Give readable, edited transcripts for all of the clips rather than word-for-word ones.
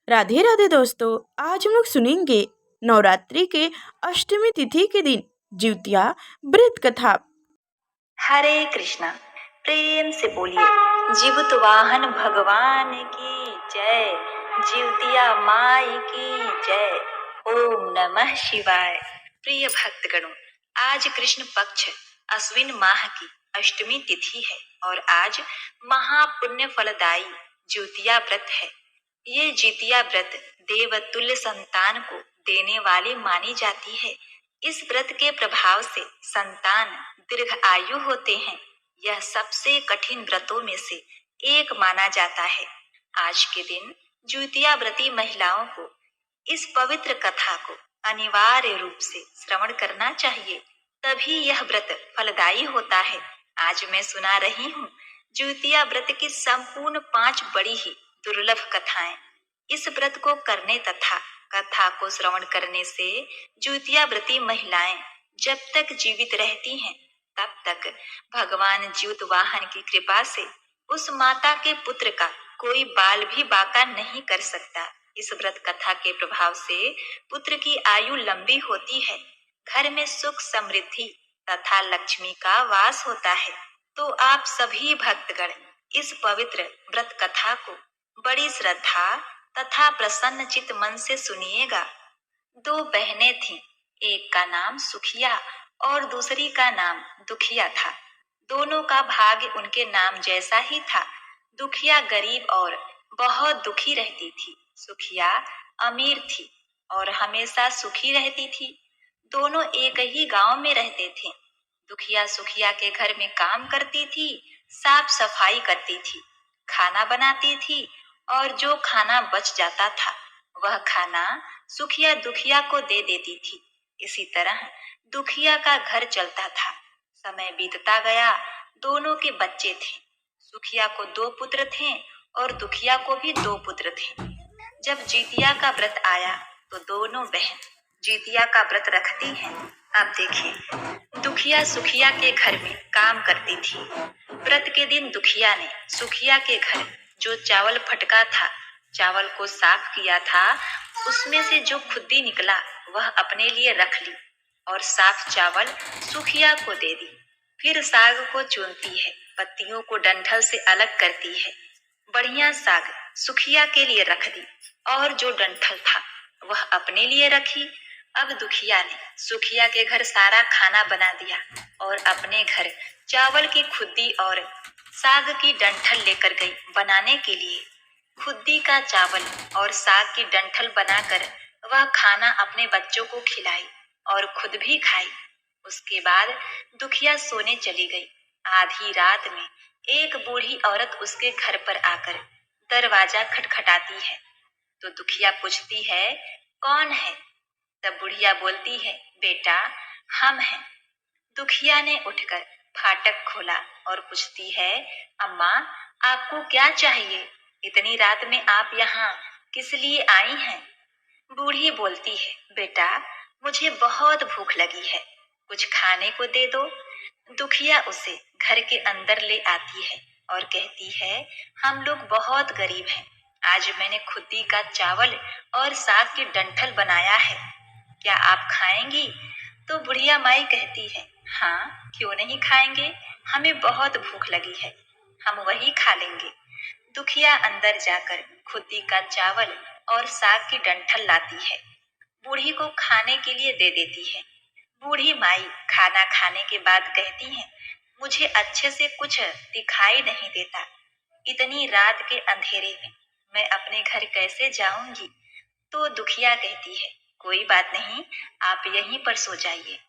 राधे राधे दोस्तों। आज हम लोग सुनेंगे नवरात्रि के अष्टमी तिथि के दिन जिउतिया व्रत कथा। हरे कृष्णा। प्रेम से बोलिए जीवित वाहन भगवान की जय, जीवतिया माई की जय। ओम नमः शिवाय। प्रिय भक्तगणों, आज कृष्ण पक्ष अश्विन माह की अष्टमी तिथि है और आज महापुण्य फलदायी ज्योतिया व्रत है। ये जितिया व्रत देवतुल्य संतान को देने वाली मानी जाती है। इस व्रत के प्रभाव से संतान दीर्घ आयु होते हैं। यह सबसे कठिन व्रतों में से एक माना जाता है। आज के दिन ज्योतिया व्रती महिलाओं को इस पवित्र कथा को अनिवार्य रूप से श्रवण करना चाहिए, तभी यह व्रत फलदायी होता है। आज मैं सुना रही हूँ ज्योतिया व्रत की संपूर्ण 5 बड़ी ही दुर्लभ कथाएं। इस व्रत को करने तथा कथा को श्रवण करने से ज्योतिया व्रती महिलाएं जब तक जीवित रहती हैं, तब तक भगवान ज्योत वाहन की कृपा से उस माता के पुत्र का कोई बाल भी बाका नहीं कर सकता। इस व्रत कथा के प्रभाव से पुत्र की आयु लंबी होती है, घर में सुख समृद्धि तथा लक्ष्मी का वास होता है। तो आप सभी भक्तगण इस पवित्र व्रत कथा को बड़ी श्रद्धा तथा प्रसन्न चित्त मन से सुनिएगा। 2 बहनें थीं, एक का नाम सुखिया और दूसरी का नाम दुखिया था। दोनों का भाग्य उनके नाम जैसा ही था। दुखिया गरीब और बहुत दुखी रहती थी, सुखिया अमीर थी और हमेशा सुखी रहती थी। दोनों एक ही गांव में रहते थे। दुखिया सुखिया के घर में काम करती थी, साफ सफाई करती थी, खाना बनाती थी और जो खाना बच जाता था वह खाना सुखिया दुखिया को दे देती थी। इसी तरह दुखिया का घर चलता था। समय बीतता गया, दोनों के बच्चे थे। सुखिया को 2 पुत्र थे और दुखिया को भी 2 पुत्र थे। जब जितिया का व्रत आया तो दोनों बहन जितिया का व्रत रखती हैं। अब देखिए, दुखिया सुखिया के घर में काम करती थी। व्रत के दिन दुखिया ने सुखिया के घर जो चावल फटका था, चावल को साफ किया था, उसमें से जो खुद्दी निकला वह अपने लिए रख ली और साफ चावल सुखिया को दे दी। फिर साग को चुनती है, पत्तियों को डंठल से अलग करती है। बढ़िया साग सुखिया के लिए रख दी और जो डंठल था वह अपने लिए रखी। अब दुखिया ने सुखिया के घर सारा खाना बना दिया और अपने घर चावल की खुद्दी और साग की डंठल लेकर गई बनाने के लिए। खुद्दी का चावल और साग की डंठल बनाकर वह खाना अपने बच्चों को खिलाई और खुद भी खाई। उसके बाद दुखिया सोने चली गई। आधी रात में एक बूढ़ी औरत उसके घर पर आकर दरवाजा खटखटाती है। तो दुखिया पूछती है, कौन है? तब बुढ़िया बोलती है, बेटा हम हैं। दुखिया ने उठकर फाटक खोला और पूछती है, अम्मा आपको क्या चाहिए? इतनी रात में आप यहाँ किस लिए आई हैं? बूढ़ी बोलती है, बेटा मुझे बहुत भूख लगी है, कुछ खाने को दे दो। दुखिया उसे घर के अंदर ले आती है और कहती है, हम लोग बहुत गरीब हैं, आज मैंने खुद्दी का चावल और साग की डंठल बनाया है, क्या आप खाएंगी? तो बुढ़िया माई कहती है, हाँ क्यों नहीं खाएंगे, हमें बहुत भूख लगी है, हम वही खा लेंगे। दुखिया अंदर जाकर खुद्दी का चावल और साग की डंठल लाती है, बूढ़ी को खाने के लिए दे देती है। बूढ़ी माई खाना खाने के बाद कहती है, मुझे अच्छे से कुछ दिखाई नहीं देता, इतनी रात के अंधेरे में मैं अपने घर कैसे जाऊंगी? तो दुखिया कहती है, कोई बात नहीं, आप यहीं पर सो जाइए,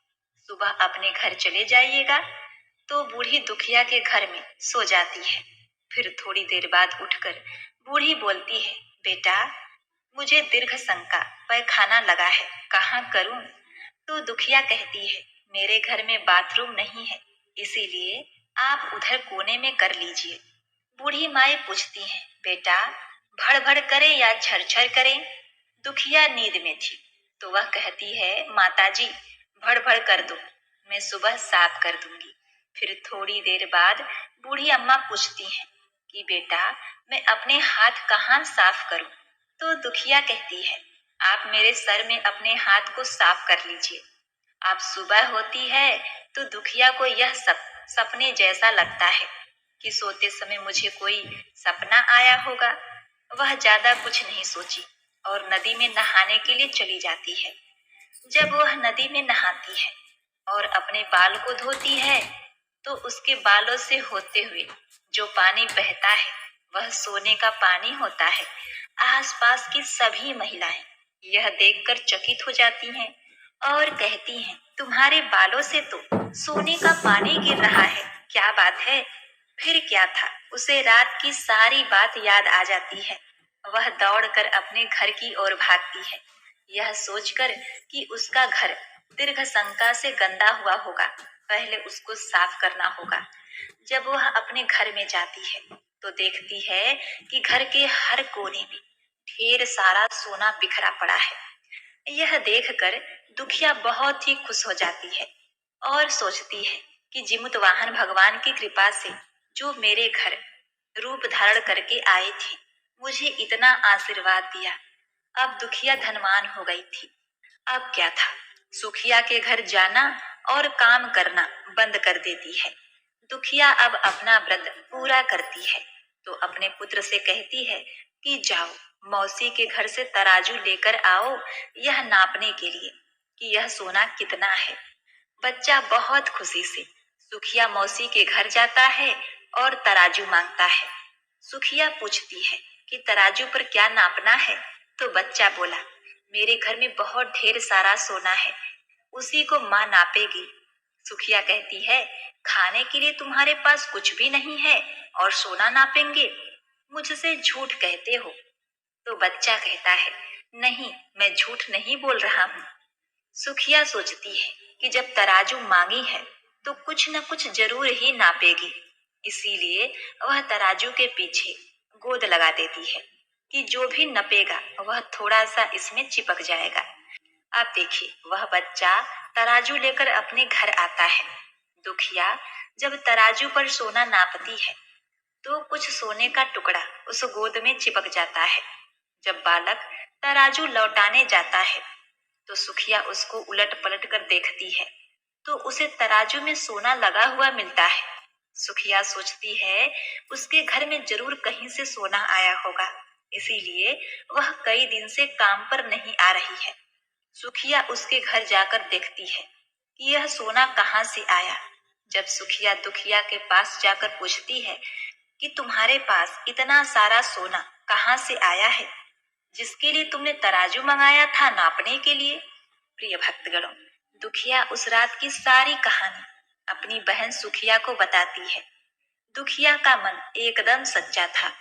सुबह अपने घर चले जाइएगा। तो बूढ़ी दुखिया के घर में सो जाती है। फिर थोड़ी देर बाद उठकर बूढ़ी बोलती है, बेटा मुझे दीर्घ शंका पैखाना लगा है, कहाँ करूं? तो दुखिया कहती है, मेरे घर में बाथरूम नहीं है, इसीलिए आप उधर कोने में कर लीजिए। बूढ़ी माई पूछती है, बेटा भड़ भड़ करे या झरझर करे? दुखिया नींद में थी तो वह कहती है, माताजी भड़ भड़ कर दो, मैं सुबह साफ कर दूंगी। फिर थोड़ी देर बाद बूढ़ी अम्मा पूछती हैं कि बेटा मैं अपने हाथ कहाँ साफ करूं? तो दुखिया कहती है, आप मेरे सर में अपने हाथ को साफ कर लीजिए। अब सुबह होती है तो दुखिया को यह सपने जैसा लगता है कि सोते समय मुझे कोई सपना आया होगा। वह ज्यादा कुछ नहीं सोची और नदी में नहाने के लिए चली जाती है। जब वह नदी में नहाती है और अपने बाल को धोती है तो उसके बालों से होते हुए जो पानी बहता है वह सोने का पानी होता है। आसपास की सभी महिलाएं यह देखकर चकित हो जाती हैं और कहती हैं, तुम्हारे बालों से तो सोने का पानी गिर रहा है, क्या बात है? फिर क्या था, उसे रात की सारी बात याद आ जाती है। वह दौड़कर अपने घर की ओर भागती है, यह सोचकर कि उसका घर दीर्घ शंका से गंदा हुआ होगा, पहले उसको साफ करना होगा। जब वह अपने घर में जाती है तो देखती है कि घर के हर कोने में ढेर सारा सोना बिखरा पड़ा है। यह देखकर दुखिया बहुत ही खुश हो जाती है और सोचती है कि जीमुत वाहन भगवान की कृपा से जो मेरे घर रूप धारण करके आए थे, मुझे इतना आशीर्वाद दिया। अब दुखिया धनवान हो गई थी। अब क्या था, सुखिया के घर जाना और काम करना बंद कर देती है। दुखिया अब अपना व्रत पूरा करती है तो अपने पुत्र से कहती है कि जाओ मौसी के घर से तराजू लेकर आओ, यह नापने के लिए कि यह सोना कितना है। बच्चा बहुत खुशी से सुखिया मौसी के घर जाता है और तराजू मांगता है। सुखिया पूछती है कि तराजू पर क्या नापना है, तो बच्चा बोला, मेरे घर में बहुत ढेर सारा सोना है, उसी को माँ नापेगी। सुखिया कहती है, खाने के लिए तुम्हारे पास कुछ भी नहीं है और सोना नापेंगे, मुझसे झूठ कहते हो। तो बच्चा कहता है, नहीं, मैं झूठ नहीं बोल रहा हूँ। सुखिया सोचती है कि जब तराजू मांगी है तो कुछ न कुछ जरूर ही नापेगी, इसीलिए वह तराजू के पीछे गोद लगा देती है कि जो भी नपेगा वह थोड़ा सा इसमें चिपक जाएगा। अब देखिए, वह बच्चा तराजू लेकर अपने घर आता है। दुखिया जब तराजू पर सोना नापती है तो कुछ सोने का टुकड़ा उस गोद में चिपक जाता है। जब बालक तराजू लौटाने जाता है तो सुखिया उसको उलट पलट कर देखती है तो उसे तराजू में सोना लगा हुआ मिलता है। सुखिया सोचती है उसके घर में जरूर कहीं से सोना आया होगा, इसीलिए वह कई दिन से काम पर नहीं आ रही है। सुखिया उसके घर जाकर देखती है कि यह सोना कहाँ से आया। जब सुखिया दुखिया के पास जाकर पूछती है कि तुम्हारे पास इतना सारा सोना कहाँ से आया है, जिसके लिए तुमने तराजू मंगाया था नापने के लिए। प्रिय भक्तगणों, दुखिया उस रात की सारी कहानी अपनी बहन सुखिया को बताती है। दुखिया का मन एकदम सच्चा था,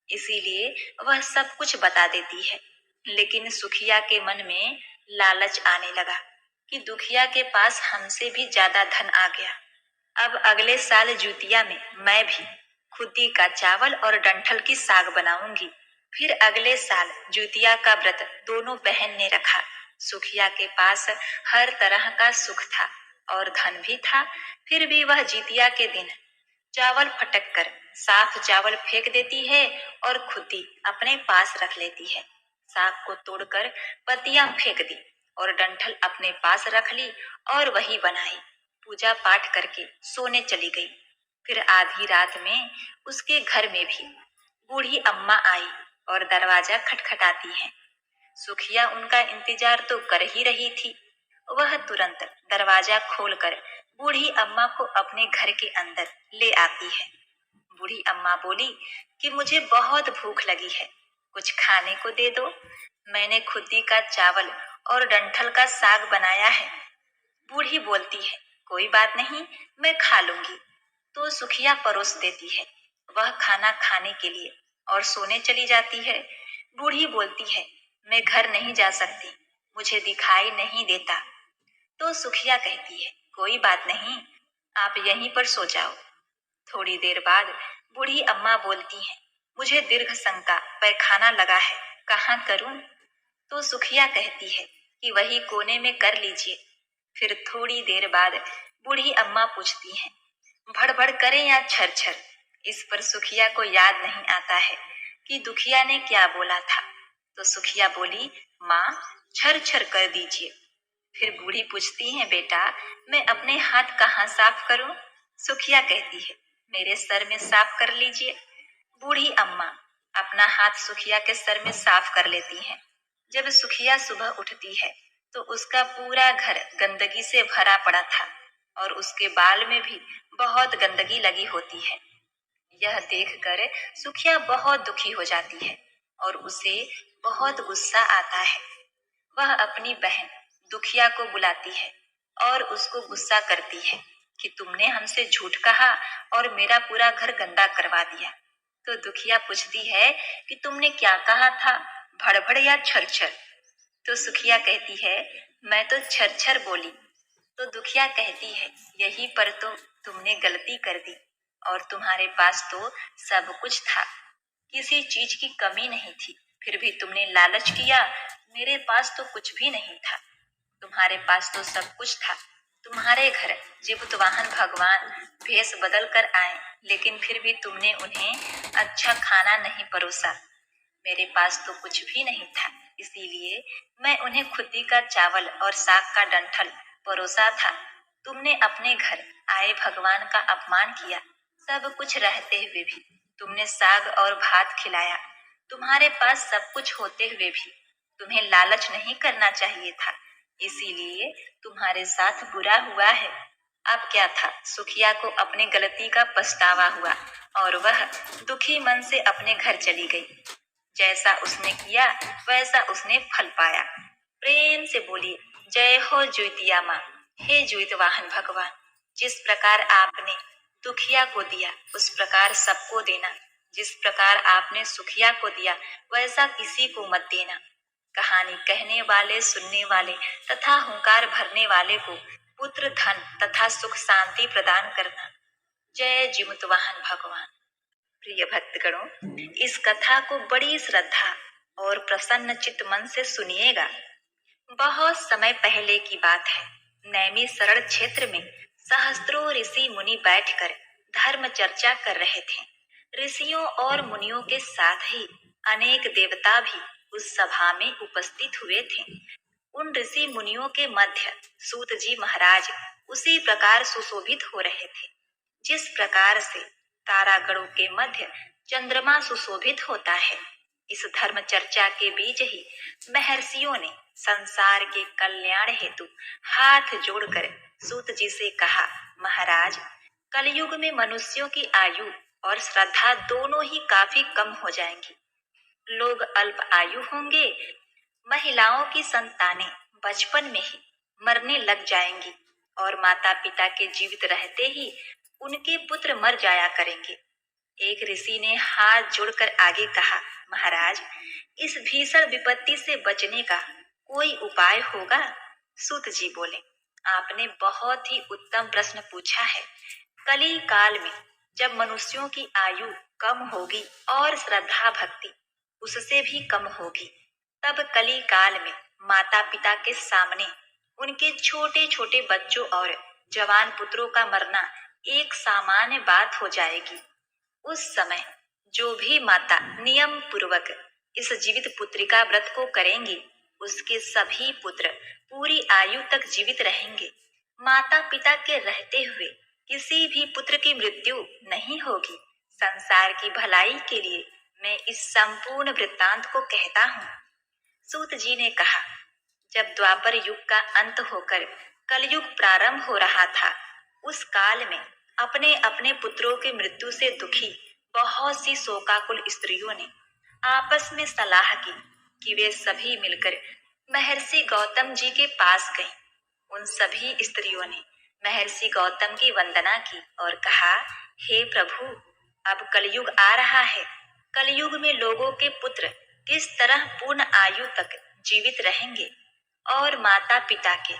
इसीलिए वह सब कुछ बता देती है। लेकिन सुखिया के मन में लालच आने लगा कि दुखिया के पास हमसे भी ज्यादा धन आ गया। अब अगले साल जुतिया में मैं भी खुदी का चावल और डंठल की साग बनाऊंगी। फिर अगले साल जुतिया का व्रत दोनों बहन ने रखा। सुखिया के पास हर तरह का सुख था और धन भी था, फिर भी वह जितिया के दिन चावल फटक कर साफ चावल फेंक देती है और खुदी अपने पास रख लेती है। साग को तोड़कर पत्तियां फेंक दी और डंठल अपने पास रख ली और वही बनाई। पूजा पाठ करके सोने चली गई। फिर आधी रात में उसके घर में भी बूढ़ी अम्मा आई और दरवाजा खटखटाती है। सुखिया उनका इंतजार तो कर ही रही थी। वह तुरंत दरवाजा खोलकर बूढ़ी अम्मा को अपने घर के अंदर ले आती है। बूढ़ी अम्मा बोली कि मुझे बहुत भूख लगी है, कुछ खाने को दे दो। मैंने खुदी का चावल और डंठल का साग बनाया है। बूढ़ी बोलती है, कोई बात नहीं, मैं खा लूंगी। तो सुखिया परोस देती है। वह खाना खाने के लिए और सोने चली जाती है। बूढ़ी बोलती है, मैं घर नहीं जा सकती, मुझे दिखाई नहीं देता। तो सुखिया कहती है, कोई बात नहीं, आप यहीं पर सो जाओ। थोड़ी देर बाद बूढ़ी अम्मा बोलती है, मुझे दीर्घ शंका पैखाना लगा है, कहाँ करूं? तो सुखिया कहती है कि वही कोने में कर लीजिए। फिर थोड़ी देर बाद बूढ़ी अम्मा पूछती हैं, भड़बड़ करें या छर छर? इस पर सुखिया को याद नहीं आता है कि दुखिया ने क्या बोला था। तो सुखिया बोली, माँ छर छर कर दीजिए। फिर बूढ़ी पूछती है, बेटा मैं अपने हाथ कहाँ साफ करूं? सुखिया कहती है, मेरे सर में साफ कर लीजिए। बूढ़ी अम्मा अपना हाथ सुखिया के सर में साफ कर लेती हैं। जब सुखिया सुबह उठती है तो उसका पूरा घर गंदगी से भरा पड़ा था और उसके बाल में भी बहुत गंदगी लगी होती है। यह देखकर सुखिया बहुत दुखी हो जाती है और उसे बहुत गुस्सा आता है। वह अपनी बहन दुखिया को बुलाती है और उसको गुस्सा करती है कि तुमने हमसे झूठ कहा और मेरा पूरा घर गंदा करवा दिया। तो दुखिया पूछती है कि तुमने क्या कहा था, भड़भड़ या छरछर? तो सुखिया कहती है, मैं तो छरछर बोली। तो दुखिया कहती है, यही पर तो तुमने गलती कर दी और तुम्हारे पास तो सब कुछ था, किसी चीज की कमी नहीं थी, फिर भी तुमने लालच किया। मेरे पास तो कुछ भी नहीं था, तुम्हारे पास तो सब कुछ था। तुम्हारे घर जीवित वाहन भगवान भेष बदल कर आए, लेकिन फिर भी तुमने उन्हें अच्छा खाना नहीं परोसा। मेरे पास तो कुछ भी नहीं था, इसीलिए मैं उन्हें खुदी का चावल और साग का डंठल परोसा था। तुमने अपने घर आए भगवान का अपमान किया। सब कुछ रहते हुए भी तुमने साग और भात खिलाया। तुम्हारे पास सब कुछ होते हुए भी तुम्हें लालच नहीं करना चाहिए था, इसीलिए तुम्हारे साथ बुरा हुआ है। अब क्या था, सुखिया को अपनी गलती का पछतावा हुआ और वह दुखी मन से अपने घर चली गई। जैसा उसने किया वैसा उसने फल पाया। प्रेम से बोलिए, जय हो ज्योतिया माँ। हे ज्योति वाहन भगवान, जिस प्रकार आपने दुखिया को दिया उस प्रकार सबको देना। जिस प्रकार आपने सुखिया को दिया वैसा किसी को मत देना। कहानी कहने वाले, सुनने वाले तथा हुंकार भरने वाले को पुत्र, धन तथा सुख शांति प्रदान करना। जय जीवत वाहन भगवान। प्रिय भक्तगणों, इस कथा को बड़ी श्रद्धा और प्रसन्न चित्त मन से सुनिएगा। बहुत समय पहले की बात है। नैमी सरल क्षेत्र में सहस्त्रों ऋषि मुनि बैठकर धर्म चर्चा कर रहे थे। ऋषियों और मुनियों के साथ ही अनेक देवता भी उस सभा में उपस्थित हुए थे। उन ऋषि मुनियों के मध्य सूत जी महाराज उसी प्रकार सुशोभित हो रहे थे, जिस प्रकार से तारागणों के मध्य चंद्रमा सुशोभित होता है। इस धर्म चर्चा के बीच ही महर्षियों ने संसार के कल्याण हेतु हाथ जोड़कर सूत जी से कहा, महाराज, कलयुग में मनुष्यों की आयु और श्रद्धा दोनों ही काफी कम हो जाएंगी। लोग अल्प आयु होंगे, महिलाओं की संतानें बचपन में ही मरने लग जाएंगी और माता पिता के जीवित रहते ही उनके पुत्र मर जाया करेंगे। एक ऋषि ने हाथ जोड़कर आगे कहा, महाराज, इस भीषण विपत्ति से बचने का कोई उपाय होगा? सूत जी बोले, आपने बहुत ही उत्तम प्रश्न पूछा है। कली काल में जब मनुष्यों की आयु कम होगी और श्रद्धा भक्ति उससे भी कम होगी, तब कली काल में माता पिता के सामने उनके छोटे छोटे बच्चों और जवान पुत्रों का मरना एक सामान्य बात हो जाएगी। उस समय जो भी माता नियम पूर्वक इस जीवित पुत्रिका व्रत को करेंगी, उसके सभी पुत्र पूरी आयु तक जीवित रहेंगे। माता पिता के रहते हुए किसी भी पुत्र की मृत्यु नहीं होगी। संसार की भलाई के लिए मैं इस संपूर्ण वृत्तांत को कहता हूँ। सूत जी ने कहा, जब द्वापर युग का अंत होकर कलयुग प्रारंभ हो रहा था, उस काल में अपने अपने पुत्रों की मृत्यु से दुखी बहुत सी शोकाकुल स्त्रियों ने आपस में सलाह की कि वे सभी मिलकर महर्षि गौतम जी के पास गईं। उन सभी स्त्रियों ने महर्षि गौतम की वंदना की और कहा, हे प्रभु, अब कलयुग आ रहा है। कलयुग में लोगों के पुत्र किस तरह पूर्ण आयु तक जीवित रहेंगे और माता पिता के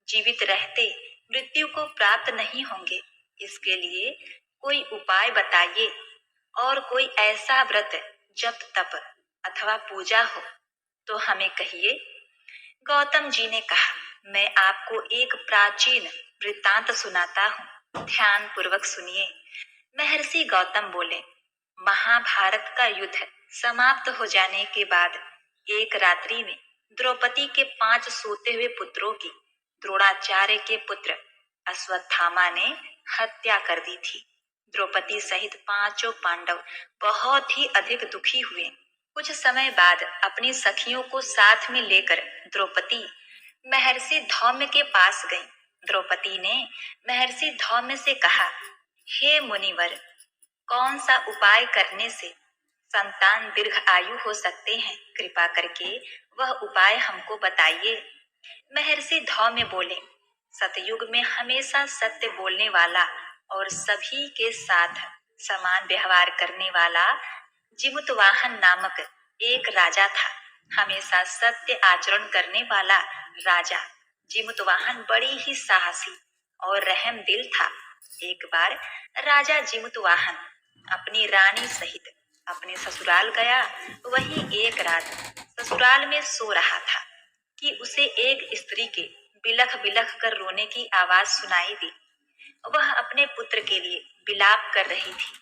जीवित रहते मृत्यु को प्राप्त नहीं होंगे, इसके लिए कोई उपाय बताइए और कोई ऐसा व्रत, जप, तप अथवा पूजा हो तो हमें कहिए। गौतम जी ने कहा, मैं आपको एक प्राचीन वृत्तांत सुनाता हूँ, ध्यान पूर्वक सुनिए। महर्षि गौतम बोले, महाभारत का युद्ध समाप्त हो जाने के बाद एक रात्रि में द्रौपदी के 5 सोते हुए पुत्रों की द्रोणाचार्य के पुत्र अश्वत्थामा ने हत्या कर दी थी। द्रौपदी सहित 5 पांडव बहुत ही अधिक दुखी हुए। कुछ समय बाद अपनी सखियों को साथ में लेकर द्रौपदी महर्षि धौम्य के पास गई। द्रौपदी ने महर्षि धौम्य से कहा, हे मुनिवर, कौन सा उपाय करने से संतान दीर्घ आयु हो सकते हैं? कृपा करके वह उपाय हमको बताइए। महर्षि धौम्य बोले, सतयुग में हमेशा सत्य बोलने वाला और सभी के साथ समान व्यवहार करने वाला जिमुतवाहन नामक एक राजा था। हमेशा सत्य आचरण करने वाला राजा जिमुतवाहन बड़ी ही साहसी और रहम दिल था। एक बार राजा जिमुतवाहन अपनी रानी सहित अपने ससुराल गया। वहीं एक रात ससुराल में सो रहा था कि उसे एक स्त्री के बिलख बिलख कर रोने की आवाज सुनाई दी। वह अपने पुत्र के लिए विलाप कर रही थी।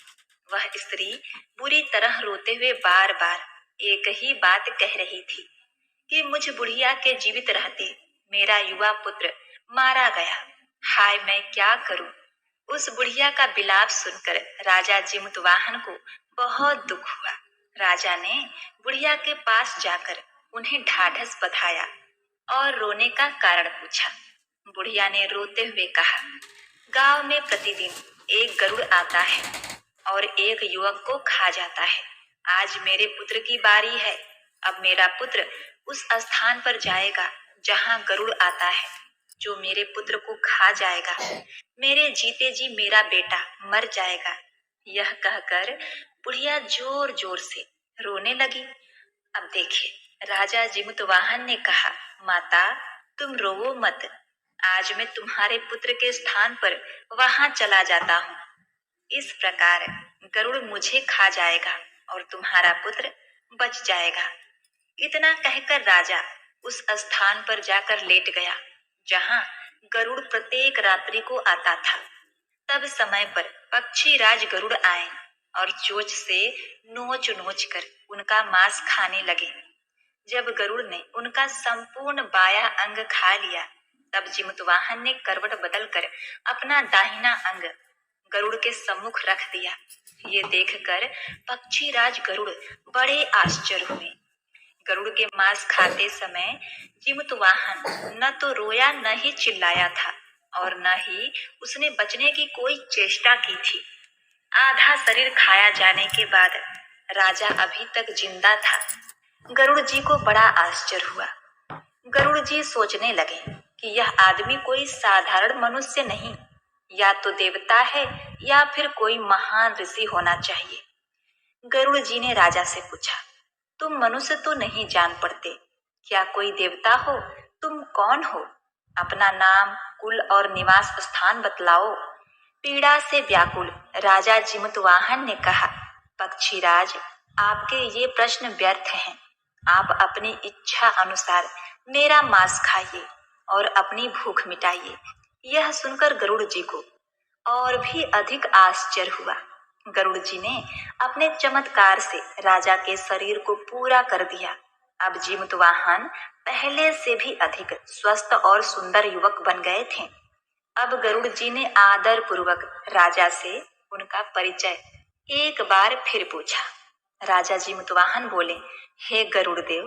वह स्त्री बुरी तरह रोते हुए बार बार एक ही बात कह रही थी कि मुझ बुढ़िया के जीवित रहते मेरा युवा पुत्र मारा गया। हाय, मैं क्या करूं? उस बुढ़िया का विलाप सुनकर राजा जिमुतवाहन को बहुत दुख हुआ। राजा ने बुढ़िया के पास जाकर उन्हें ढाढ़स बंधाया और रोने का कारण पूछा। बुढ़िया ने रोते हुए कहा, गांव में प्रतिदिन एक गरुड़ आता है और एक युवक को खा जाता है। आज मेरे पुत्र की बारी है। अब मेरा पुत्र उस स्थान पर जाएगा जहां गरुड़ आता है, जो मेरे पुत्र को खा जाएगा। मेरे जीते जी मेरा बेटा मर जाएगा। यह कहकर बुढ़िया जोर जोर से रोने लगी। अब देखिए, राजा जिमुतवाहन ने कहा, माता, तुम रोवो मत। आज मैं तुम्हारे पुत्र के स्थान पर वहां चला जाता हूँ। इस प्रकार गरुड़ मुझे खा जाएगा और तुम्हारा पुत्र बच जाएगा। इतना कहकर राजा उस स्थान पर जाकर लेट गया जहां गरुड़ प्रत्येक रात्रि को आता था। तब समय पर पक्षी राज गरुड़ आए और चोंच से नोच नोच कर उनका मांस खाने लगे। जब गरुड़ ने उनका संपूर्ण बायां अंग खा लिया, तब जिमुतवाहन ने करवट बदलकर अपना दाहिना अंग गरुड़ के सम्मुख रख दिया। ये देखकर पक्षीराज गरुड़ बड़े आश्चर्य हुए। गरुड़ के मांस खाते समय जिमुतवाहन न तो रोया न ही चिल्लाया था और न ही उसने बचने की कोई चेष्टा की थी। आधा शरीर खाया जाने के बाद राजा अभी तक जिंदा था। गरुड़ जी को बड़ा आश्चर्य हुआ। गरुड़ जी सोचने लगे कि यह आदमी कोई साधारण मनुष्य नहीं, या तो देवता है या फिर कोई महान ऋषि होना चाहिए। गरुड़ जी ने राजा से पूछा, तुम मनुष्य तो नहीं जान पड़ते, क्या कोई देवता हो? तुम कौन हो? अपना नाम, कुल और निवास स्थान बतलाओ। पीड़ा से व्याकुल राजा जिमुतवाहन ने कहा, पक्षीराज, आपके ये प्रश्न व्यर्थ हैं। आप अपनी इच्छा अनुसार मेरा मांस खाइए और अपनी भूख मिटाइए। यह सुनकर गरुड़ जी को और भी अधिक आश्चर्य हुआ। गरुड़ जी ने अपने चमत्कार से राजा के शरीर को पूरा कर दिया। अब जिमुतवाहन पहले से भी अधिक स्वस्थ और सुंदर युवक बन गए थे। अब गरुड़ जी ने आदर पूर्वक राजा से उनका परिचय एक बार फिर पूछा। राजा जिमुतवाहन बोले, हे गरुड़ देव,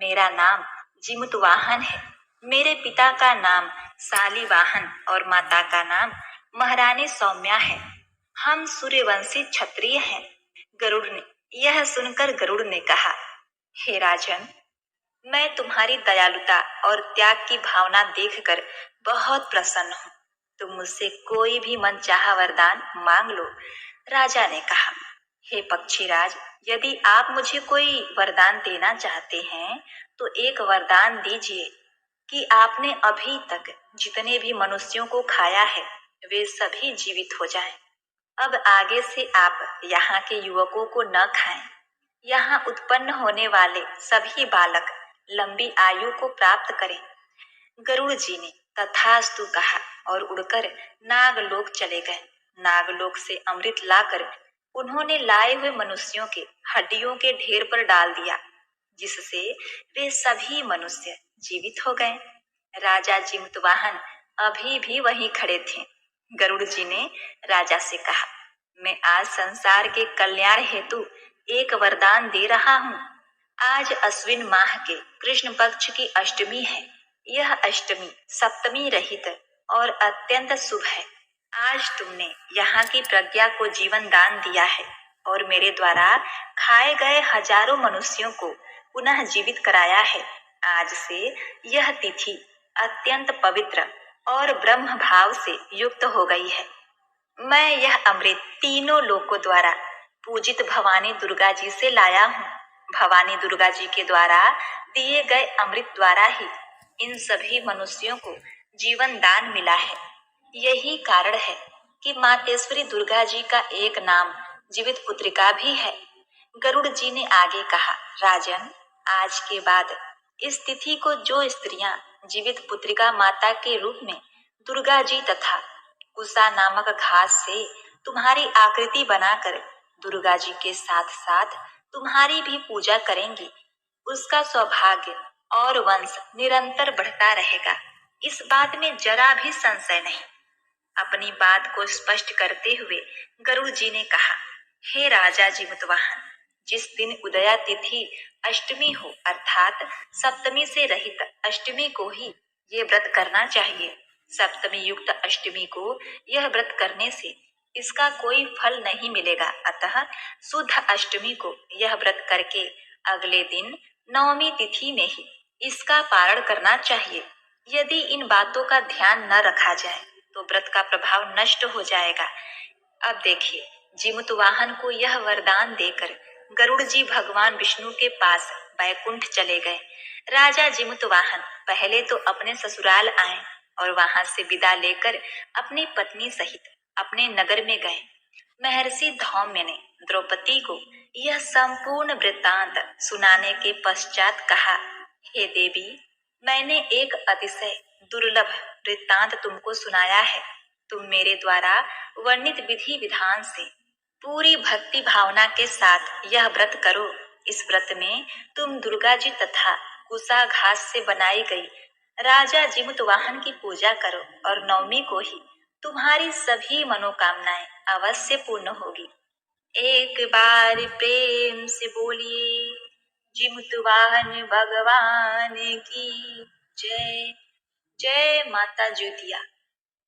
मेरा नाम जिमुतवाहन है। मेरे पिता का नाम शालिवाहन और माता का नाम महारानी सौम्या है। हम सूर्यवंशी क्षत्रिय हैं। गरुड़ ने यह सुनकर गरुड़ ने कहा, हे राजन, मैं तुम्हारी दयालुता और त्याग की भावना देखकर बहुत प्रसन्न हूँ। तुम मुझसे कोई भी मनचाहा वरदान मांग लो। राजा ने कहा, हे पक्षीराज, यदि आप मुझे कोई वरदान देना चाहते हैं तो एक वरदान दीजिए कि आपने अभी तक जितने भी मनुष्यों को खाया है वे सभी जीवित हो जाएं। अब आगे से आप यहाँ के युवकों को न खाएं। यहाँ उत्पन्न होने वाले सभी बालक लंबी आयु को प्राप्त करें। गरुड़ जी ने तथास्तु कहा और उड़कर नागलोक चले गए। नागलोक से अमृत लाकर उन्होंने लाए हुए मनुष्यों के हड्डियों के ढेर पर डाल दिया। जिससे वे सभी मनुष्य जीवित हो गए। राजा जिमतवाहन अभी भी वहीं खड़े थे। गरुड़ जी ने राजा से कहा, मैं आज संसार के कल्याण हेतु एक वरदान दे रहा हूँ। आज अश्विन माह के कृष्ण पक्ष की अष्टमी है। यह अष्टमी सप्तमी रहित और अत्यंत शुभ है। आज तुमने यहाँ की प्रज्ञा को जीवन दान दिया है और मेरे द्वारा खाए गए हजारों मनुष्यों को पुनः जीवित कराया है। आज से यह तिथि अत्यंत पवित्र और ब्रह्म भाव से युक्त हो गई है। मैं यह अमृत तीनों लोकों द्वारा पूजित भवानी दुर्गा जी से लाया हूँ। भवानी दुर्गा जी के द्वारा दिए गए अमृत द्वारा ही इन सभी मनुष्यों को जीवन दान मिला है। यही कारण है कि मातेश्वरी दुर्गा जी का एक नाम जीवित पुत्रिका भी है। गरुड़ जी ने आगे कहा, राजन, आज के बाद इस तिथि को जो स्त्रियां जीवित पुत्रिका माता के रूप में दुर्गा जी तथा कुसा नामक घास से तुम्हारी आकृति बनाकर दुर्गा जी के साथ साथ तुम्हारी भी पूजा करेंगी, उसका सौभाग्य और वंश निरंतर बढ़ता रहेगा। इस बात में जरा भी संशय नहीं। अपनी बात को स्पष्ट करते हुए गरुड़ जी ने कहा, हे राजा जिमतवाहन, जिस दिन उदया तिथि अष्टमी हो अर्थात सप्तमी से रहित अष्टमी को ही ये व्रत करना चाहिए। सप्तमी युक्त अष्टमी को यह व्रत करने से इसका कोई फल नहीं मिलेगा। अतः शुद्ध अष्टमी को यह व्रत करके अगले दिन नवमी तिथि में ही इसका पारण करना चाहिए। यदि इन बातों का ध्यान न रखा जाए तो व्रत का प्रभाव नष्ट हो जाएगा। अब देखिए, जिमतवाहन को यह वरदान देकर गरुड़ जी भगवान विष्णु के पास बैकुंठ चले गए। राजा जिमतवाहन पहले तो अपने ससुराल आए और वहां से विदा लेकर अपनी पत्नी सहित अपने नगर में गए। महर्षि धौम्य ने द्रौपदी को यह संपूर्ण वृत्तांत सुनाने के पश्चात कहा, हे देवी, मैंने एक अतिशय दुर्लभ वृत्तांत तुमको सुनाया है। तुम मेरे द्वारा वर्णित विधि विधान से पूरी भक्ति भावना के साथ यह व्रत करो। इस व्रत में तुम दुर्गा जी तथा कुसा घास से बनाई गई राजा जिमतवाहन की पूजा करो और नवमी को ही तुम्हारी सभी मनोकामनाएं अवश्य पूर्ण होगी। एक बार प्रेम से बोलिए, जिमतवाहन भगवान की जय। जय माता ज्योतिया।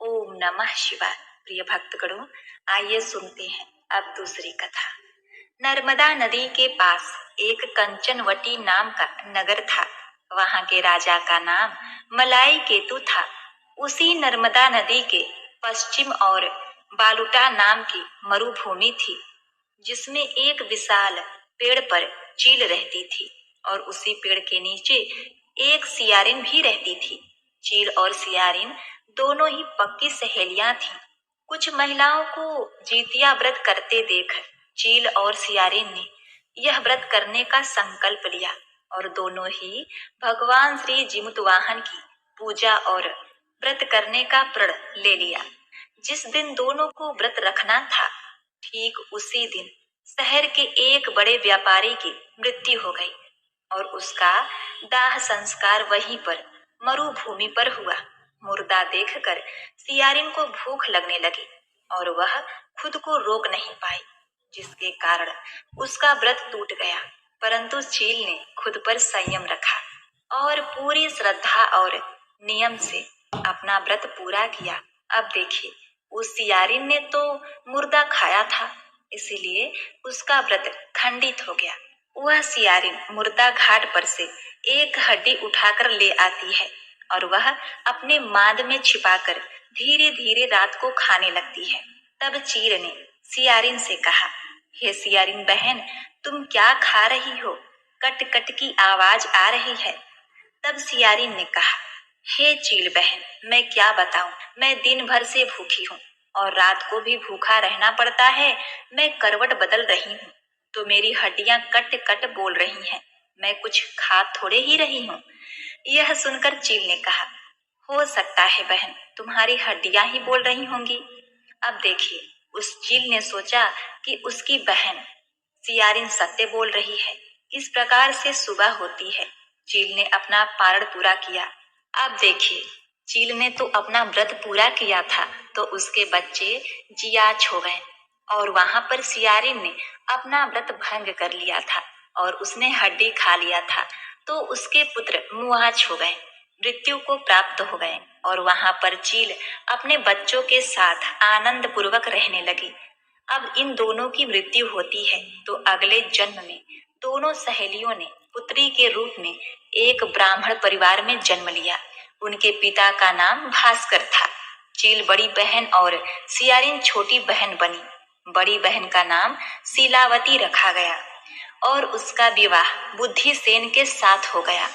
ओम नमः शिवाय। प्रिय भक्तगणों, आइए सुनते हैं अब दूसरी कथा। नर्मदा नदी के पास एक कंचनवटी नाम का नगर था। वहां के राजा का नाम मलाई केतु था। उसी नर्मदा नदी के पश्चिम और बालुटा नाम की मरुभूमि थी, जिसमें एक विशाल पेड़ पर चील रहती थी और उसी पेड़ के नीचे एक सियारिन भी रहती थी। चील और सियारिन दोनों ही पक्की सहेलियां थीं। कुछ महिलाओं को जीतिया व्रत करते देख चील और सियारिन ने यह व्रत करने का संकल्प लिया और दोनों ही भगवान श्री जिमतवाहन की पूजा और व्रत करने का प्रण ले लिया। जिस दिन दोनों को व्रत रखना था, ठीक उसी दिन शहर के एक बड़े व्यापारी की मृत्यु हो गई और उसका दाह संस्कार वहीं पर मरुभूमि पर हुआ। मुर्दा देखकर सियारिन को भूख लगने लगी और वह खुद को रोक नहीं पाई, जिसके कारण उसका व्रत टूट गया। परंतु चील ने खुद पर संयम रखा और पूरी श्रद्धा और नियम से अपना व्रत पूरा किया। अब देखिए, उस सियारिन ने तो मुर्दा खाया था, इसीलिए उसका व्रत खंडित हो गया। वह सियारिन मुर्दा घाट पर से एक हड्डी उठाकर ले आती है और वह अपने मांद में छिपाकर धीरे धीरे रात को खाने लगती है। तब चील ने सियारिन से कहा, हे सियारिन बहन, तुम क्या खा रही हो? कट कट की आवाज आ रही है। तब सियारिन ने कहा, हे चील बहन, मैं क्या बताऊं, मैं दिन भर से भूखी हूँ और रात को भी भूखा रहना पड़ता है। मैं करवट बदल रही हूँ तो मेरी हड्डियां कट कट बोल रही हैं। मैं कुछ खा थोड़े ही रही हूँ। यह सुनकर चील ने कहा, हो सकता है बहन, तुम्हारी हड्डियां ही बोल रही होंगी। अब देखिए, उस चील ने सोचा कि उसकी बहन सियारिन सत्य बोल रही है, इस प्रकार से सुबह होती है। चील ने अपना पारण पूरा किया। अब देखिए, चील ने तो अपना व्रत पूरा किया था तो उसके बच्चे जियाच हो गए और वहां पर सियारिन ने अपना व्रत भंग कर लिया था और उसने हड्डी खा लिया था तो उसके पुत्र मुआच हो गए, मृत्यु को प्राप्त हो गए और वहां पर चील अपने बच्चों के साथ आनंद पूर्वक रहने लगी। अब इन दोनों की मृत्यु होती है तो अगले जन्म में दोनों सहेलियों ने पुत्री के रूप में एक ब्राह्मण परिवार में जन्म लिया। उनके पिता का नाम भास्कर था। चील बड़ी बहन और सियारिन छोटी बहन बनी। बड़ी बहन का नाम शीलावती रखा गया और उसका विवाह बुद्धिसेन के साथ हो गया।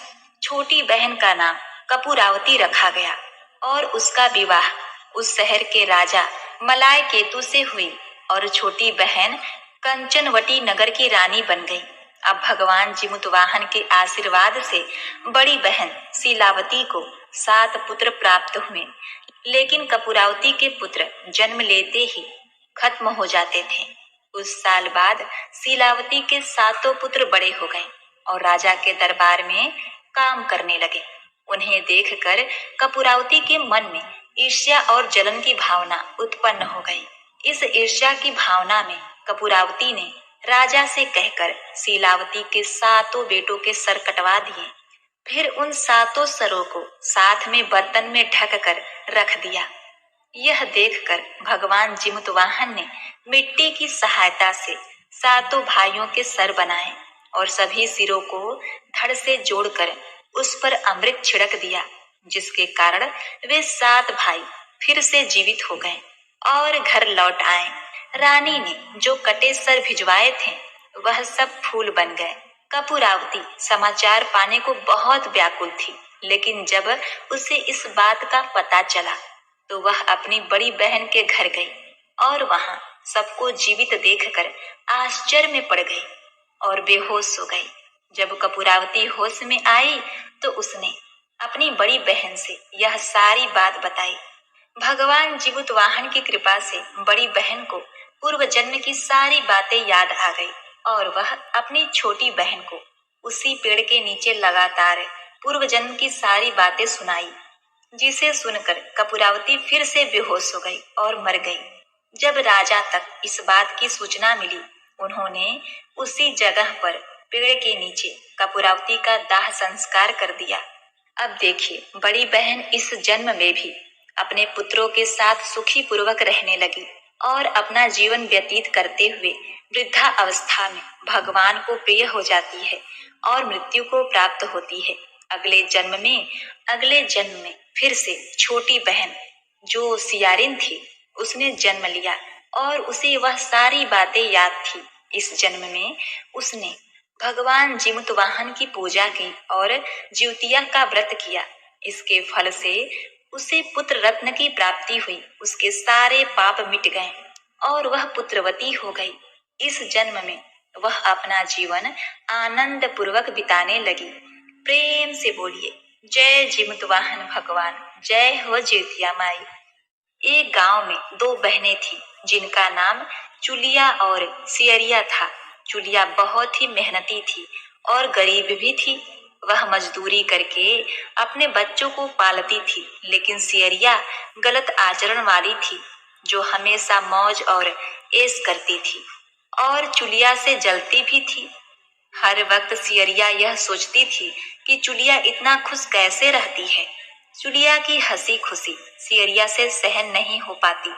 छोटी बहन का नाम कपूरावती रखा गया और उसका विवाह उस शहर के राजा मलाय केतु से हुई और छोटी बहन कंचनवटी नगर की रानी बन गई। अब भगवान जिमुतवाहन के आशीर्वाद से बड़ी बहन शीलावती को 7 पुत्र प्राप्त हुए, लेकिन कपूरावती के पुत्र जन्म लेते ही खत्म हो जाते थे। उस साल बाद शीलावती के 7 पुत्र बड़े हो गए और राजा के दरबार में काम करने लगे। उन्हें देखकर कपूरावती के मन में ईर्ष्या और जलन की भावना उत्पन्न हो गई। इस ईर्ष्या की भावना में कपूरावती ने राजा से कहकर शीलावती के 7 बेटों के सर कटवा दिए। फिर उन 7 सरों को साथ में बर्तन में ढक कर रख दिया। यह देखकर भगवान जिमुतवाहन ने मिट्टी की सहायता से 7 भाइयों के सर बनाए और सभी सिरों को धड़ से जोड़कर उस पर अमृत छिड़क दिया, जिसके कारण वे 7 भाई फिर से जीवित हो गए और घर लौट आए। रानी ने जो कटे सर भिजवाए थे वह सब फूल बन गए। कपूरावती समाचार पाने को बहुत व्याकुल थी, लेकिन जब उसे इस बात का पता चला तो वह अपनी बड़ी बहन के घर गई और वहां सबको जीवित देखकर आश्चर्य में पड़ गई और बेहोश हो गई। जब कपूरावती होश में आई तो उसने अपनी बड़ी बहन से यह सारी बात बताई। भगवान जिमुतवाहन की कृपा से बड़ी बहन को पूर्व जन्म की सारी बातें याद आ गई और वह अपनी छोटी बहन को उसी पेड़ के नीचे लगातार पूर्व जन्म की सारी बातें सुनाई, जिसे सुनकर कपूरावती फिर से बेहोश हो गई और मर गई। जब राजा तक इस बात की सूचना मिली, उन्होंने उसी जगह पर पेड़ के नीचे कपूरावती का दाह संस्कार कर दिया। अब देखिए, बड़ी बहन इस जन्म में भी अपने पुत्रों के साथ सुखी पूर्वक रहने लगी और अपना जीवन व्यतीत करते हुए वृद्धा अवस्था में भगवान को प्रिय हो जाती है और मृत्यु को प्राप्त होती है। अगले जन्म में फिर से छोटी बहन जो सियारिन थी उसने जन्म लिया और उसे वह सारी बातें याद थी। इस जन्म में उसने भगवान जिमुतवाहन की पूजा की और जिउतिया का व्रत किया। इसके फल से उसे पुत्र रत्न की प्राप्ति हुई। उसके सारे पाप मिट गए और वह पुत्रवती हो गई। इस जन्म में वह अपना जीवन आनंद पूर्वक बिताने लगी। प्रेम से बोलिए जय जिमुतवाहन भगवान, जय हो जिउतिया माई। एक गांव में 2 बहनें थी जिनका नाम चुलिया और सियरिया था। चुलिया बहुत ही मेहनती थी और गरीब भी थी। वह मजदूरी करके अपने बच्चों को पालती थी, लेकिन सियरिया गलत आचरण वाली थी जो हमेशा मौज और ऐश करती थी और चुलिया से जलती भी थी। हर वक्त सियरिया यह सोचती थी कि चुलिया इतना खुश कैसे रहती है। चुलिया की हंसी खुशी सियरिया से सहन नहीं हो पाती।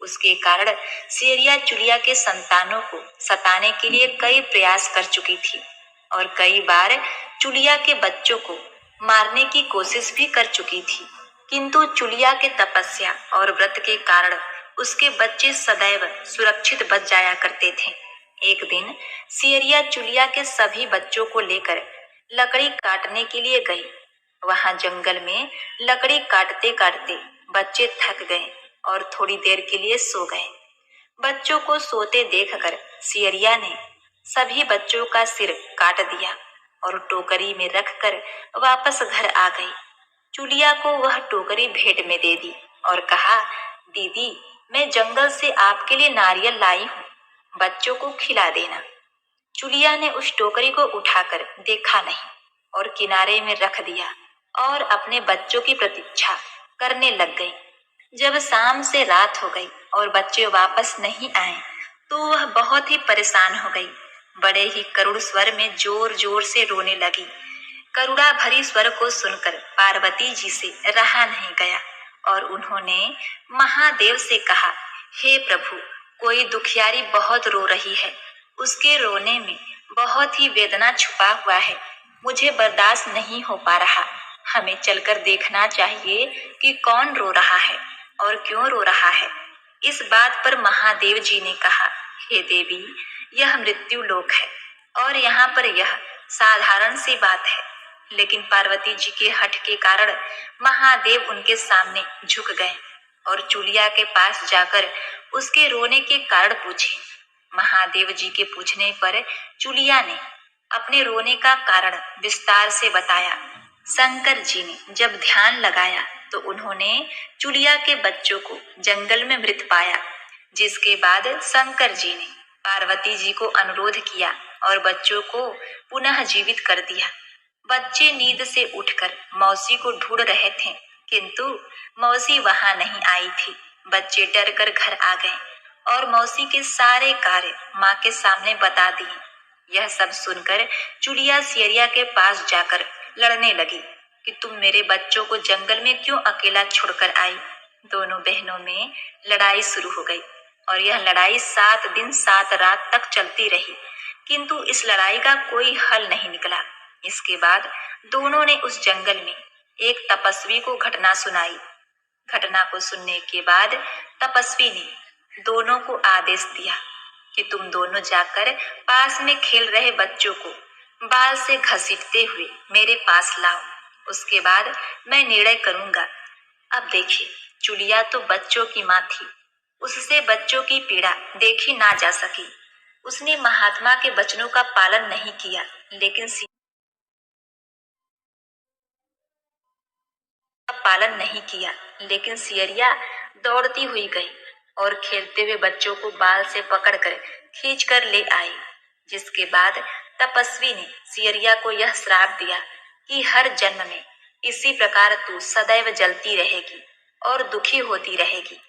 उसके कारण सियरिया चुलिया के संतानों को सताने के लिए कई प्रयास कर चुकी थी और कई बार चुलिया के बच्चों को मारने की कोशिश भी कर चुकी थी, किंतु चुलिया के तपस्या और व्रत के कारण उसके बच्चे सदैव सुरक्षित बच जाया करते थे। एक दिन सियरिया चुलिया के सभी बच्चों को लेकर लकड़ी काटने के लिए गई। वहां जंगल में लकड़ी काटते काटते बच्चे थक गए और थोड़ी देर के लिए सो गए। बच्चों को सोते देखकर सियरिया ने सभी बच्चों का सिर काट दिया और टोकरी में रखकर वापस घर आ गई। चुलिया को वह टोकरी भेंट में दे दी और कहा, दीदी, मैं जंगल से आपके लिए नारियल लाई हूँ, बच्चों को खिला देना। चुलिया ने उस टोकरी को उठाकर देखा नहीं और किनारे में रख दिया और अपने बच्चों की प्रतीक्षा करने लग गई। जब शाम से रात हो गई और बच्चे वापस नहीं आए तो वह बहुत ही परेशान हो गई। बड़े ही करुण स्वर में जोर जोर से रोने लगी। करुणा भरी स्वर को सुनकर पार्वती जी से रहा नहीं गया और उन्होंने महादेव से कहा, हे प्रभु, कोई दुखियारी बहुत रो रही है, उसके रोने में बहुत ही वेदना छुपा हुआ है, मुझे बर्दाश्त नहीं हो पा रहा। हमें चलकर देखना चाहिए कि कौन रो रहा है और क्यों रो रहा है। इस बात पर महादेव जी ने कहा, हे देवी, यह मृत्यु लोक है और यहाँ पर यह साधारण सी बात है। लेकिन पार्वती जी के हठ के कारण महादेव उनके सामने झुक गए और चुलिया के पास जाकर उसके रोने के कारण पूछे। महादेव जी के पूछने पर चुलिया ने अपने रोने का कारण विस्तार से बताया। शंकर जी ने जब ध्यान लगाया तो उन्होंने चुलिया के बच्चों को जंगल में मृत पाया, जिसके बाद शंकर जी ने पार्वती जी को अनुरोध किया और बच्चों को पुनः जीवित कर दिया। बच्चे नींद से उठकर मौसी को ढूंढ रहे थे, किंतु मौसी वहां नहीं आई थी। बच्चे डर कर घर आ गए और मौसी के सारे कार्य माँ के सामने बता दिए। यह सब सुनकर चुलिया सियरिया के पास जाकर लड़ने लगी कि तुम मेरे बच्चों को जंगल में क्यों अकेला छोड़कर आई। दोनों बहनों में लड़ाई शुरू हो गई और यह लड़ाई 7 दिन 7 रात तक चलती रही, किंतु इस लड़ाई का कोई हल नहीं निकला। इसके बाद दोनों ने उस जंगल में एक तपस्वी को घटना सुनाई। घटना को सुनने के बाद तपस्वी ने दोनों को आदेश दिया कि तुम दोनों जाकर पास में खेल रहे बच्चों को बाल से घसीटते हुए मेरे पास लाओ, उसके बाद मैं निर्णय करूंगा। अब देखिए, चुलिया तो बच्चों की माँ थी, उससे बच्चों की पीड़ा देखी ना जा सकी। उसने महात्मा के वचनों का पालन नहीं किया, लेकिन सियरिया दौड़ती हुई गई और खेलते हुए बच्चों को बाल से पकड़कर खींचकर ले आई। जिसके बाद तपस्वी ने सियरिया को यह श्राप दिया कि हर जन्म में इसी प्रकार तू सदैव जलती रहेगी और दुखी होती रहेगी।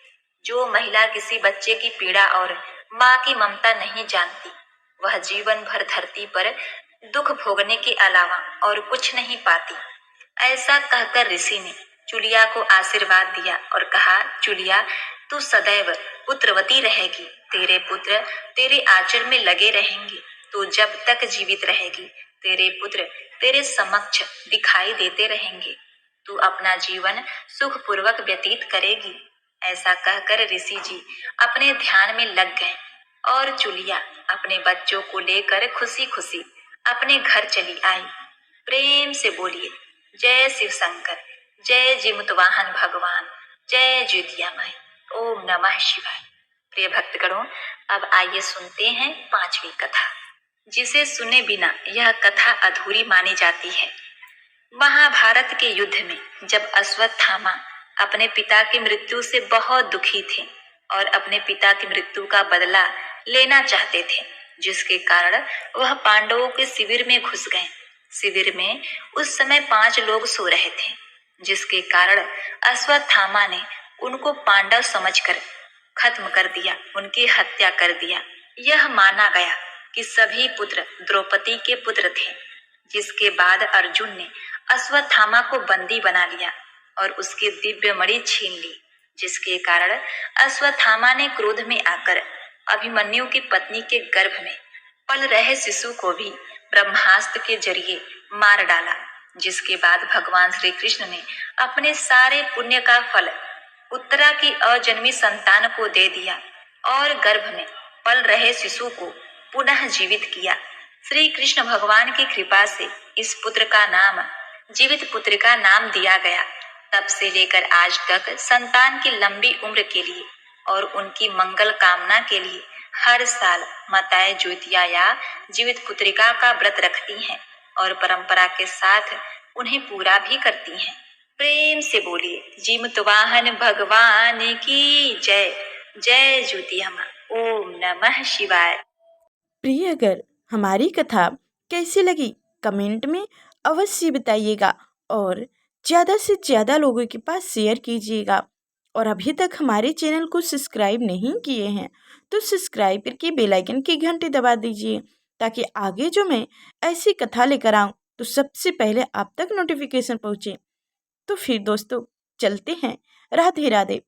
जो महिला किसी बच्चे की पीड़ा और माँ की ममता नहीं जानती, वह जीवन भर धरती पर दुख भोगने के अलावा और कुछ नहीं पाती। ऐसा कहकर ऋषि ने चुलिया को आशीर्वाद दिया और कहा, चुलिया, तू सदैव पुत्रवती रहेगी, तेरे पुत्र तेरे आंचल में लगे रहेंगे, तू जब तक जीवित रहेगी तेरे पुत्र तेरे समक्ष दिखाई देते रहेंगे, तू अपना जीवन सुखपूर्वक व्यतीत करेगी। ऐसा कहकर ऋषि जी अपने ध्यान में लग गए और चुलिया अपने बच्चों को लेकर खुशी खुशी अपने घर चली आई। प्रेम से बोलिए, जय शिव शंकर, जय जिमुतवाहन भगवान, जय ज्योतिया माई। ओम नमः शिवाय। प्रिय भक्तगणों, अब आइए सुनते हैं 5वीं कथा, जिसे सुने बिना यह कथा अधूरी मानी जाती है। महाभारत के युद्ध में जब अश्वत्थामा अपने पिता की मृत्यु से बहुत दुखी थे और अपने पिता की मृत्यु का बदला लेना चाहते थे, जिसके कारण वह पांडवों के शिविर में घुस गए। शिविर में उस समय 5 लोग सो रहे थे, जिसके कारण अश्वत्थामा ने उनको पांडव समझकर खत्म कर दिया, उनकी हत्या कर दिया। यह माना गया कि सभी पुत्र द्रौपदी के पुत्र थे। जिसके बाद अर्जुन ने अश्वत्थामा को बंदी बना लिया और उसकी दिव्य मणि छीन ली, जिसके कारण अश्वत्थामा ने क्रोध में आकर अभिमन्यु की पत्नी के गर्भ में पल रहे शिशु को भी ब्रह्मास्त्र के जरिए मार डाला। जिसके बाद भगवान श्री कृष्ण ने अपने सारे पुण्य का फल उत्तरा की अजन्मी संतान को दे दिया और गर्भ में पल रहे शिशु को पुनः जीवित किया। श्री कृष्ण भगवान की कृपा से इस पुत्र का नाम जीवित पुत्र का नाम दिया गया। तब से लेकर आज तक संतान की लंबी उम्र के लिए और उनकी मंगल कामना के लिए हर साल माताएं ज्योतिया या जीवित पुत्रिका का व्रत रखती हैं और परंपरा के साथ उन्हें पूरा भी करती हैं। प्रेम से बोलिए, जिमुतवाहन भगवान की जय। जय ज्योतिया मां। ओम नमः शिवाय। प्रिय, अगर हमारी कथा कैसी लगी कमेंट में अवश्य बताइएगा और ज़्यादा से ज़्यादा लोगों के पास शेयर कीजिएगा। और अभी तक हमारे चैनल को सब्सक्राइब नहीं किए हैं तो सब्सक्राइब करके बेल आइकन की घंटी दबा दीजिए, ताकि आगे जो मैं ऐसी कथा लेकर आऊँ तो सबसे पहले आप तक नोटिफिकेशन पहुँचे। तो फिर दोस्तों चलते हैं, राधे राधे।